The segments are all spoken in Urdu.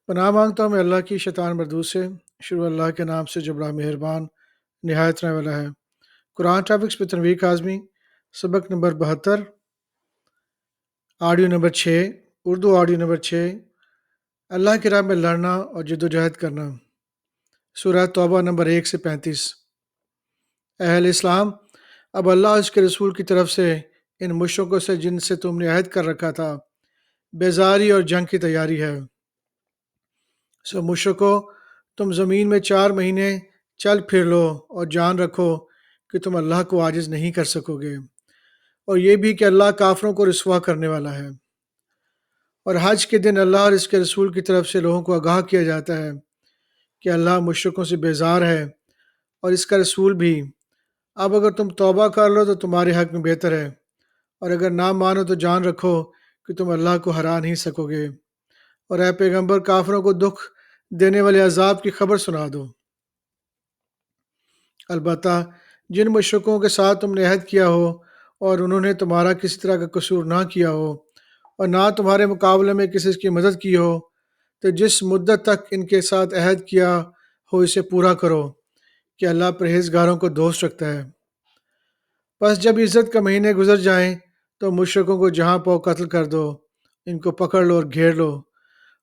پناہ مانگتا ہوں میں اللہ کی شیطان مردود سے۔ شروع اللہ کے نام سے جو بڑا مہربان نہایت رحم والا ہے۔ قرآن ٹاپکس پہ تنویر کاظمی، سبق number 72، audio number 6، Urdu audio number 6۔ اللہ کی راہ میں لڑنا اور جد و جہد کرنا۔ سورہ توبہ نمبر 1 سے 35۔ اہل اسلام، اب اللہ اور اس کے رسول کی طرف سے ان مشرکوں سے جن سے تم نے عہد کر رکھا تھا بیزاری اور جنگ کی تیاری ہے۔ سو مشرکو، تم زمین میں 4 مہینے چل پھر لو اور جان رکھو کہ تم اللہ کو عاجز نہیں کر سکو گے، اور یہ بھی کہ اللہ کافروں کو رسوا کرنے والا ہے۔ اور حج کے دن اللہ اور اس کے رسول کی طرف سے لوگوں کو آگاہ کیا جاتا ہے کہ اللہ مشرکوں سے بیزار ہے اور اس کا رسول بھی۔ اب اگر تم توبہ کر لو تو تمہارے حق میں بہتر ہے، اور اگر نہ مانو تو جان رکھو کہ تم اللہ کو ہرا نہیں سکو گے، اور اے پیغمبر کافروں کو دکھ دینے والے عذاب کی خبر سنا دو۔ البتہ جن مشرکوں کے ساتھ تم نے عہد کیا ہو اور انہوں نے تمہارا کسی طرح کا قصور نہ کیا ہو اور نہ تمہارے مقابلے میں کسی کی مدد کی ہو، تو جس مدت تک ان کے ساتھ عہد کیا ہو اسے پورا کرو کہ اللہ پرہیزگاروں کو دوست رکھتا ہے۔ بس جب عزت کا مہینے گزر جائیں تو مشرکوں کو جہاں پاؤ قتل کر دو، ان کو پکڑ لو اور گھیر لو،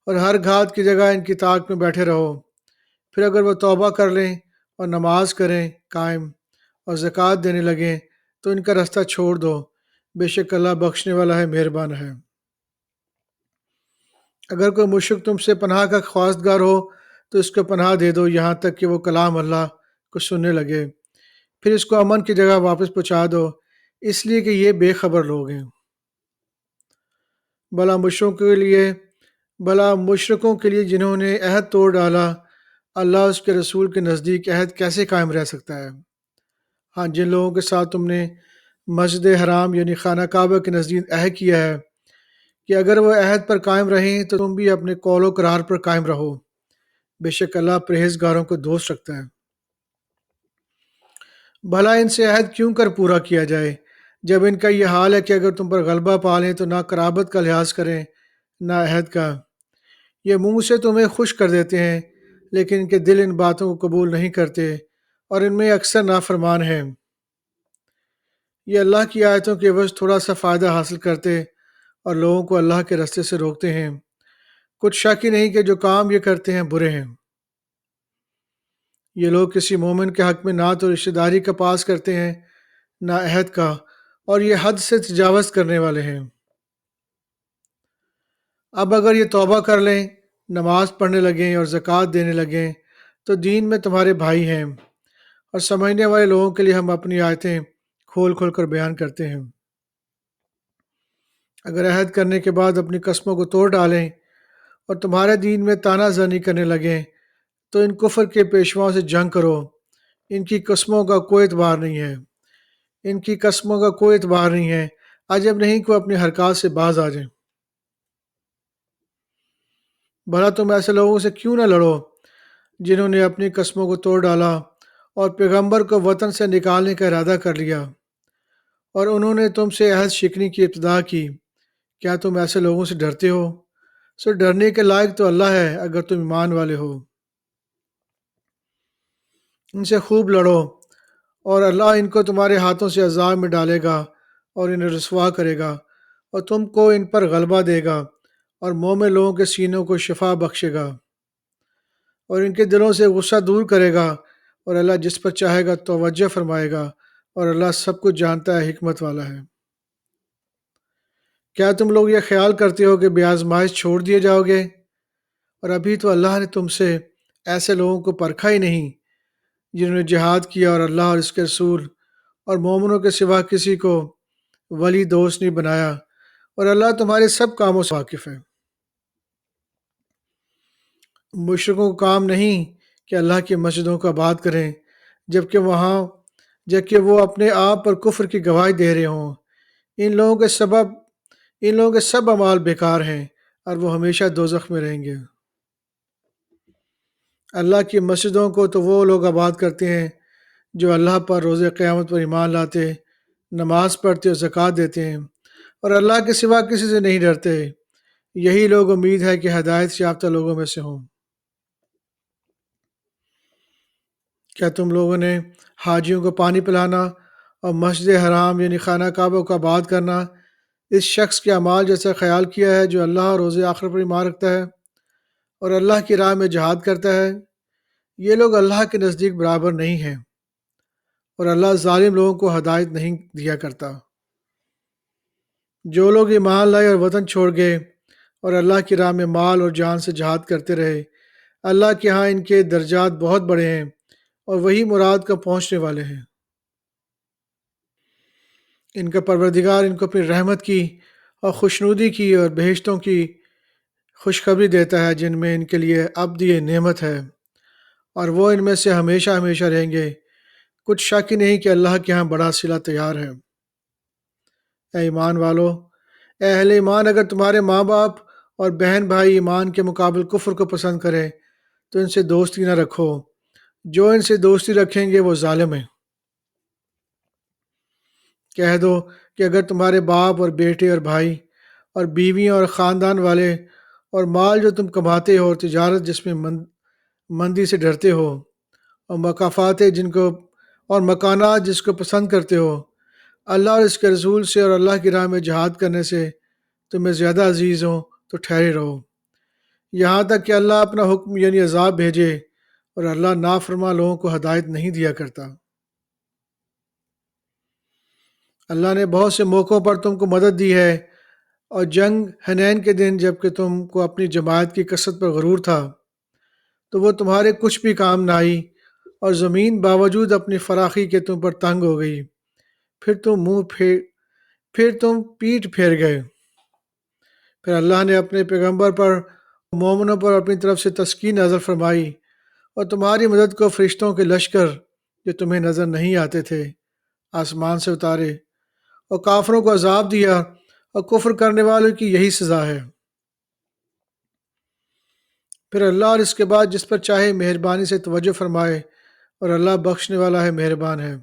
اور ہر گھات کی جگہ ان کی طاق میں بیٹھے رہو۔ پھر اگر وہ توبہ کر لیں اور نماز کریں قائم اور زکوٰۃ دینے لگیں تو ان کا رستہ چھوڑ دو، بے شک اللہ بخشنے والا ہے، مہربان ہے۔ اگر کوئی مشرک تم سے پناہ کا خواستگار ہو تو اس کو پناہ دے دو یہاں تک کہ وہ کلام اللہ کو سننے لگے، پھر اس کو امن کی جگہ واپس پہنچا دو، اس لیے کہ یہ بے خبر لوگ ہیں۔ بھلا مشرکوں کے لیے جنہوں نے عہد توڑ ڈالا، اللہ اس کے رسول کے نزدیک عہد کیسے قائم رہ سکتا ہے؟ ہاں، جن لوگوں کے ساتھ تم نے مسجد حرام یعنی خانہ کعبہ کے نزدیک عہد کیا ہے کہ اگر وہ عہد پر قائم رہیں تو تم بھی اپنے قول و قرار پر قائم رہو، بے شک اللہ پرہیزگاروں کو دوست رکھتا ہے۔ بھلا ان سے عہد کیوں کر پورا کیا جائے جب ان کا یہ حال ہے کہ اگر تم پر غلبہ پا لیں تو نہ قرابت کا لحاظ کریں نہ عہد کا۔ یہ منہ سے تمہیں خوش کر دیتے ہیں لیکن ان کے دل ان باتوں کو قبول نہیں کرتے اور ان میں اکثر نافرمان ہیں۔ یہ اللہ کی آیتوں کے عوض تھوڑا سا فائدہ حاصل کرتے اور لوگوں کو اللہ کے راستے سے روکتے ہیں۔ کچھ شک ہی نہیں کہ جو کام یہ کرتے ہیں برے ہیں۔ یہ لوگ کسی مومن کے حق میں نہ تو رشتہ داری کا پاس کرتے ہیں نہ عہد کا، اور یہ حد سے تجاوز کرنے والے ہیں۔ اب اگر یہ توبہ کر لیں، نماز پڑھنے لگیں اور زکوٰۃ دینے لگیں تو دین میں تمہارے بھائی ہیں، اور سمجھنے والے لوگوں کے لیے ہم اپنی آیتیں کھول کھول کر بیان کرتے ہیں۔ اگر عہد کرنے کے بعد اپنی قسموں کو توڑ ڈالیں اور تمہارے دین میں طعنہ زنی کرنے لگیں تو ان کفر کے پیشواؤں سے جنگ کرو، ان کی قسموں کا کوئی اعتبار نہیں ہے، ان کی قسموں کا کوئی اعتبار نہیں ہے، عجب نہیں کہ اپنی حرکات سے باز آ جائیں۔ بھلا تم ایسے لوگوں سے کیوں نہ لڑو جنہوں نے اپنی قسموں کو توڑ ڈالا اور پیغمبر کو وطن سے نکالنے کا ارادہ کر لیا، اور انہوں نے تم سے عہد شکنی کی ابتدا کی۔ کیا تم ایسے لوگوں سے ڈرتے ہو؟ سو ڈرنے کے لائق تو اللہ ہے اگر تم ایمان والے ہو۔ ان سے خوب لڑو اور اللہ ان کو تمہارے ہاتھوں سے عذاب میں ڈالے گا اور انہیں رسوا کرے گا، اور تم کو ان پر غلبہ دے گا اور مومن لوگوں کے سینوں کو شفا بخشے گا اور ان کے دلوں سے غصہ دور کرے گا، اور اللہ جس پر چاہے گا توجہ فرمائے گا، اور اللہ سب کچھ جانتا ہے، حکمت والا ہے۔ کیا تم لوگ یہ خیال کرتے ہو کہ بے آزمائش چھوڑ دیے جاؤ گے؟ اور ابھی تو اللہ نے تم سے ایسے لوگوں کو پرکھا ہی نہیں جنہوں نے جہاد کیا اور اللہ اور اس کے رسول اور مومنوں کے سوا کسی کو ولی دوست نہیں بنایا، اور اللہ تمہارے سب کاموں سے واقف ہے۔ مشرکوں کو کام نہیں کہ اللہ کی مسجدوں کو آباد کریں جبکہ وہ اپنے آپ پر کفر کی گواہی دے رہے ہوں۔ ان لوگوں کے سب اعمال بیکار ہیں اور وہ ہمیشہ دوزخ میں رہیں گے۔ اللہ کی مسجدوں کو تو وہ لوگ آباد کرتے ہیں جو اللہ پر روز قیامت پر ایمان لاتے، نماز پڑھتے اور زکوٰۃ دیتے ہیں اور اللہ کے سوا کسی سے نہیں ڈرتے۔ یہی لوگ امید ہے کہ ہدایت یافتہ لوگوں میں سے ہوں۔ کیا تم لوگوں نے حاجیوں کو پانی پلانا اور مسجد حرام یعنی خانہ کعبہ کو آباد کرنا اس شخص کے اعمال جیسا خیال کیا ہے جو اللہ اور روز آخر پر ایمان رکھتا ہے اور اللہ کی راہ میں جہاد کرتا ہے؟ یہ لوگ اللہ کے نزدیک برابر نہیں ہیں، اور اللہ ظالم لوگوں کو ہدایت نہیں دیا کرتا۔ جو لوگ ایمان لائے اور وطن چھوڑ گئے اور اللہ کی راہ میں مال اور جان سے جہاد کرتے رہے، اللہ کے ہاں ان کے درجات بہت بڑے ہیں اور وہی مراد کا پہنچنے والے ہیں۔ ان کا پروردگار ان کو اپنی رحمت کی اور خوشنودی کی اور بہشتوں کی خوشخبری دیتا ہے جن میں ان کے لیے ابدی نعمت ہے، اور وہ ان میں سے ہمیشہ ہمیشہ رہیں گے۔ کچھ شک ہی نہیں کہ اللہ کے ہاں بڑا صلہ تیار ہے۔ اے ایمان والو، اے اہل ایمان، اگر تمہارے ماں باپ اور بہن بھائی ایمان کے مقابل کفر کو پسند کریں تو ان سے دوستی نہ رکھو۔ جو ان سے دوستی رکھیں گے وہ ظالم ہیں۔ کہہ دو کہ اگر تمہارے باپ اور بیٹے اور بھائی اور بیویاں اور خاندان والے اور مال جو تم کماتے ہو اور تجارت جس میں مندی سے ڈرتے ہو اور مقافات جن کو اور مکانات جس کو پسند کرتے ہو، اللہ اور اس کے رسول سے اور اللہ کی راہ میں جہاد کرنے سے تمہیں زیادہ عزیز ہوں تو ٹھہرے رہو، یہاں تک کہ اللہ اپنا حکم یعنی عذاب بھیجے، اور اللہ نافرما لوگوں کو ہدایت نہیں دیا کرتا۔ اللہ نے بہت سے موقعوں پر تم کو مدد دی ہے، اور جنگ حنین کے دن جب کہ تم کو اپنی جماعت کی کثرت پر غرور تھا تو وہ تمہارے کچھ بھی کام نہ آئی، اور زمین باوجود اپنی فراخی کے تم پر تنگ ہو گئی، پھر تم پیٹ پھیر گئے۔ پھر اللہ نے اپنے پیغمبر پر مومنوں پر اپنی طرف سے تسکین نازل فرمائی، اور تمہاری مدد کو فرشتوں کے لشکر جو تمہیں نظر نہیں آتے تھے آسمان سے اتارے، اور کافروں کو عذاب دیا، اور کفر کرنے والوں کی یہی سزا ہے۔ پھر اللہ اور اس کے بعد جس پر چاہے مہربانی سے توجہ فرمائے، اور اللہ بخشنے والا ہے، مہربان ہے۔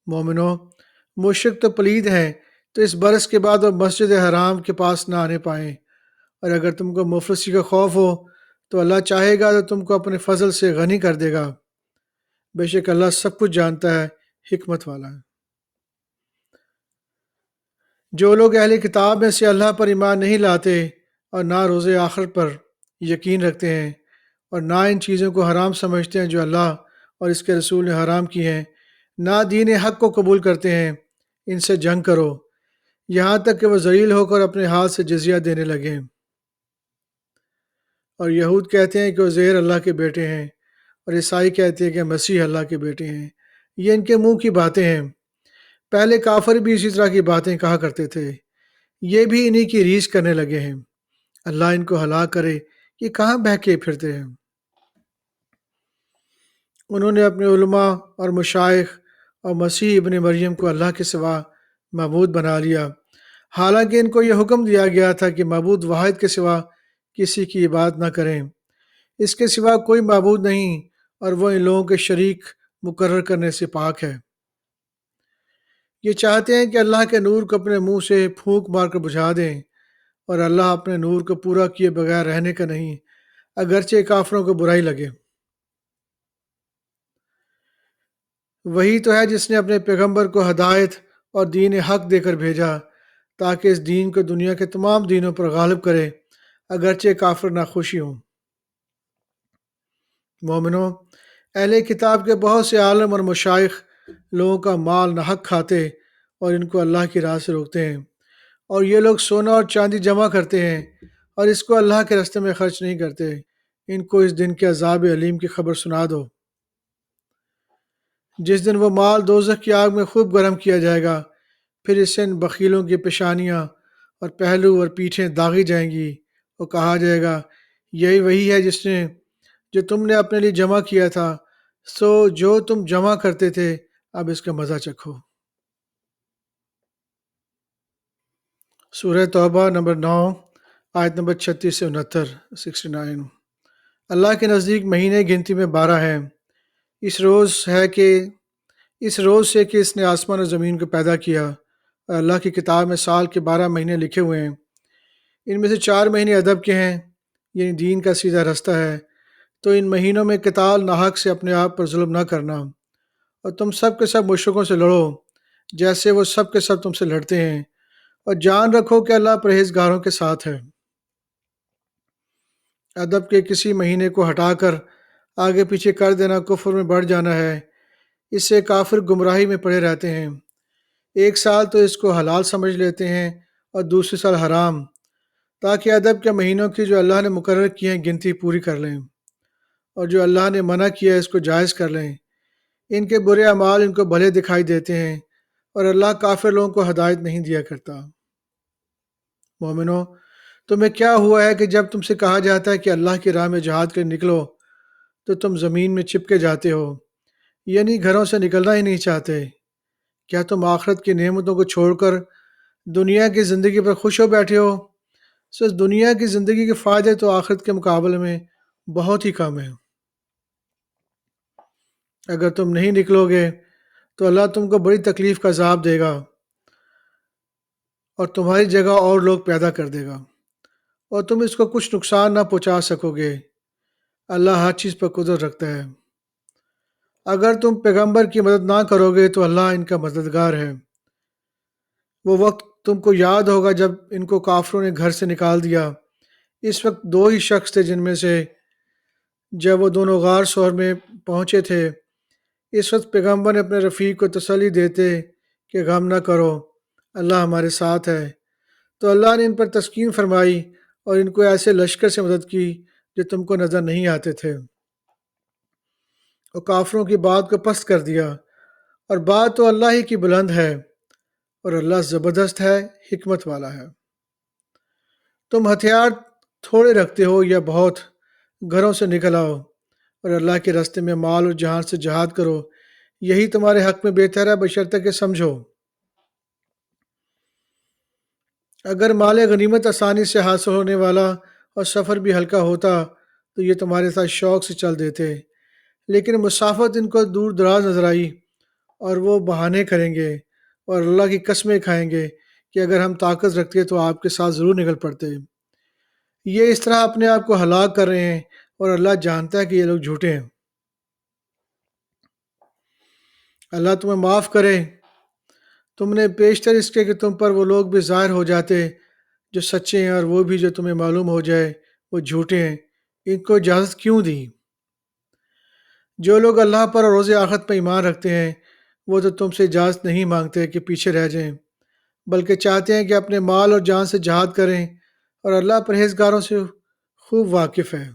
مومنو، مشرک تو پلید ہیں، تو اس برس کے بعد وہ مسجد حرام کے پاس نہ آنے پائیں، اور اگر تم کو مفلسی کا خوف ہو تو اللہ چاہے گا تو تم کو اپنے فضل سے غنی کر دے گا۔ بے شک اللہ سب کچھ جانتا ہے، حکمت والا ہے۔ جو لوگ اہل کتاب میں سے اللہ پر ایمان نہیں لاتے اور نہ روز آخر پر یقین رکھتے ہیں، اور نہ ان چیزوں کو حرام سمجھتے ہیں جو اللہ اور اس کے رسول نے حرام کی ہیں، نہ دین حق کو قبول کرتے ہیں، ان سے جنگ کرو یہاں تک کہ وہ ذلیل ہو کر اپنے ہاتھ سے جزیہ دینے لگیں۔ اور یہود کہتے ہیں کہ عزیر اللہ کے بیٹے ہیں، اور عیسائی کہتے ہیں کہ مسیح اللہ کے بیٹے ہیں۔ یہ ان کے منہ کی باتیں ہیں، پہلے کافر بھی اسی طرح کی باتیں کہا کرتے تھے، یہ بھی انہی کی ریس کرنے لگے ہیں۔ اللہ ان کو ہلاک کرے، یہ کہاں بہکے پھرتے ہیں۔ انہوں نے اپنے علماء اور مشائخ اور مسیح ابن مریم کو اللہ کے سوا معبود بنا لیا، حالانکہ ان کو یہ حکم دیا گیا تھا کہ معبود واحد کے سوا کسی کی عبادت نہ کریں، اس کے سوا کوئی معبود نہیں، اور وہ ان لوگوں کے شریک مقرر کرنے سے پاک ہے۔ یہ چاہتے ہیں کہ اللہ کے نور کو اپنے منہ سے پھونک مار کر بجھا دیں، اور اللہ اپنے نور کو پورا کیے بغیر رہنے کا نہیں، اگرچہ کافروں کو برائی لگے۔ وہی تو ہے جس نے اپنے پیغمبر کو ہدایت اور دین حق دے کر بھیجا تاکہ اس دین کو دنیا کے تمام دینوں پر غالب کرے، اگرچہ کافر ناخوشی ہوں۔ مومنو، اہل کتاب کے بہت سے عالم اور مشائخ لوگوں کا مال ناحق کھاتے اور ان کو اللہ کی راہ سے روکتے ہیں، اور یہ لوگ سونا اور چاندی جمع کرتے ہیں اور اس کو اللہ کے راستے میں خرچ نہیں کرتے۔ ان کو اس دن کے عذاب علیم کی خبر سنا دو، جس دن وہ مال دوزخ کی آگ میں خوب گرم کیا جائے گا، پھر اس سے ان بخیلوں کی پیشانیاں اور پہلو اور پیٹھیں داغی جائیں گی، اور کہا جائے گا یہی وہی ہے جو تم نے اپنے لیے جمع کیا تھا، سو جو تم جمع کرتے تھے اب اس کا مزہ چکھو۔ سورہ توبہ نمبر 9 آیت نمبر 36 سے 69۔ اللہ کے نزدیک مہینے گنتی میں 12 ہیں، اس روز سے کہ اس نے آسمان اور زمین کو پیدا کیا، اور اللہ کی کتاب میں سال کے 12 مہینے لکھے ہوئے ہیں، ان میں سے 4 مہینے ادب کے ہیں، یعنی دین کا سیدھا رستہ ہے، تو ان مہینوں میں قتال ناحق سے اپنے آپ پر ظلم نہ کرنا، اور تم سب کے سب مشرکوں سے لڑو جیسے وہ سب کے سب تم سے لڑتے ہیں، اور جان رکھو کہ اللہ پرہیزگاروں کے ساتھ ہے۔ ادب کے کسی مہینے کو ہٹا کر آگے پیچھے کر دینا کفر میں بڑھ جانا ہے، اس سے کافر گمراہی میں پڑے رہتے ہیں۔ ایک سال تو اس کو حلال سمجھ لیتے ہیں اور دوسرے سال حرام، تاکہ ادب کے مہینوں کی جو اللہ نے مقرر کی ہیں گنتی پوری کر لیں، اور جو اللہ نے منع کیا ہے اس کو جائز کر لیں۔ ان کے برے اعمال ان کو بھلے دکھائی دیتے ہیں، اور اللہ کافر لوگوں کو ہدایت نہیں دیا کرتا۔ مومنو، تمہیں کیا ہوا ہے کہ جب تم سے کہا جاتا ہے کہ اللہ کی راہ میں جہاد کر نکلو تو تم زمین میں چپکے جاتے ہو، یعنی گھروں سے نکلنا ہی نہیں چاہتے؟ کیا تم آخرت کی نعمتوں کو چھوڑ کر دنیا کی زندگی پر خوش ہو بیٹھے ہو؟ سو دنیا کی زندگی کے فائدے تو آخرت کے مقابلے میں بہت ہی کم ہیں۔ اگر تم نہیں نکلو گے تو اللہ تم کو بڑی تکلیف کا عذاب دے گا، اور تمہاری جگہ اور لوگ پیدا کر دے گا، اور تم اس کو کچھ نقصان نہ پہنچا سکو گے۔ اللہ ہر چیز پر قدرت رکھتا ہے۔ اگر تم پیغمبر کی مدد نہ کرو گے تو اللہ ان کا مددگار ہے۔ وہ وقت تم کو یاد ہوگا جب ان کو کافروں نے گھر سے نکال دیا۔ اس وقت 2 ہی شخص تھے جن میں سے جب وہ دونوں غار سور میں پہنچے تھے، اس وقت پیغمبر نے اپنے رفیق کو تسلی دیتے کہ غم نہ کرو، اللہ ہمارے ساتھ ہے، تو اللہ نے ان پر تسکین فرمائی اور ان کو ایسے لشکر سے مدد کی جو تم کو نظر نہیں آتے تھے، اور کافروں کی بات کو پست کر دیا، اور بات تو اللہ ہی کی بلند ہے، اور اللہ زبردست ہے، حکمت والا ہے۔ تم ہتھیار تھوڑے رکھتے ہو یا بہت، گھروں سے نکل آؤ اور اللہ کے راستے میں مال اور جان سے جہاد کرو، یہی تمہارے حق میں بہتر ہے، بشرطے کہ سمجھو۔ اگر مال غنیمت آسانی سے حاصل ہونے والا اور سفر بھی ہلکا ہوتا تو یہ تمہارے ساتھ شوق سے چل دیتے، لیکن مسافت ان کو دور دراز نظر آئی، اور وہ بہانے کریں گے اور اللہ کی قسمیں کھائیں گے کہ اگر ہم طاقت رکھتے تو آپ کے ساتھ ضرور نکل پڑتے۔ یہ اس طرح اپنے آپ کو ہلاک کر رہے ہیں، اور اللہ جانتا ہے کہ یہ لوگ جھوٹے ہیں۔ اللہ تمہیں معاف کرے، تم نے پیشتر اس کے کہ تم پر وہ لوگ بھی ظاہر ہو جاتے جو سچے ہیں، اور وہ بھی جو تمہیں معلوم ہو جائے وہ جھوٹے ہیں، ان کو اجازت کیوں دی؟ جو لوگ اللہ پر اور روز آخرت پر ایمان رکھتے ہیں وہ تو تم سے اجازت نہیں مانگتے کہ پیچھے رہ جائیں، بلکہ چاہتے ہیں کہ اپنے مال اور جان سے جہاد کریں، اور اللہ پرہیزگاروں سے خوب واقف ہے۔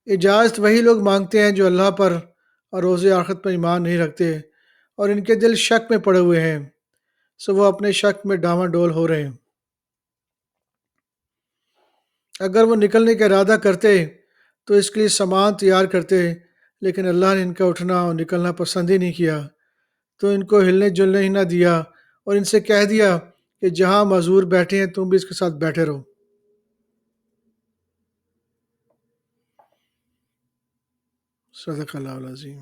اجازت وہی لوگ مانگتے ہیں جو اللہ پر اور روز آخرت پر ایمان نہیں رکھتے، اور ان کے دل شک میں پڑے ہوئے ہیں، سو وہ اپنے شک میں ڈاواں ڈول ہو رہے ہیں۔ اگر وہ نکلنے کا ارادہ کرتے تو اس کے لیے سامان تیار کرتے، لیکن اللہ نے ان کا اٹھنا اور نکلنا پسند ہی نہیں کیا، تو ان کو ہلنے جلنے ہی نہ دیا، اور ان سے کہہ دیا کہ جہاں معذور بیٹھے ہیں تم بھی اس کے ساتھ بیٹھے رہو۔ صدق اللہ العظیم۔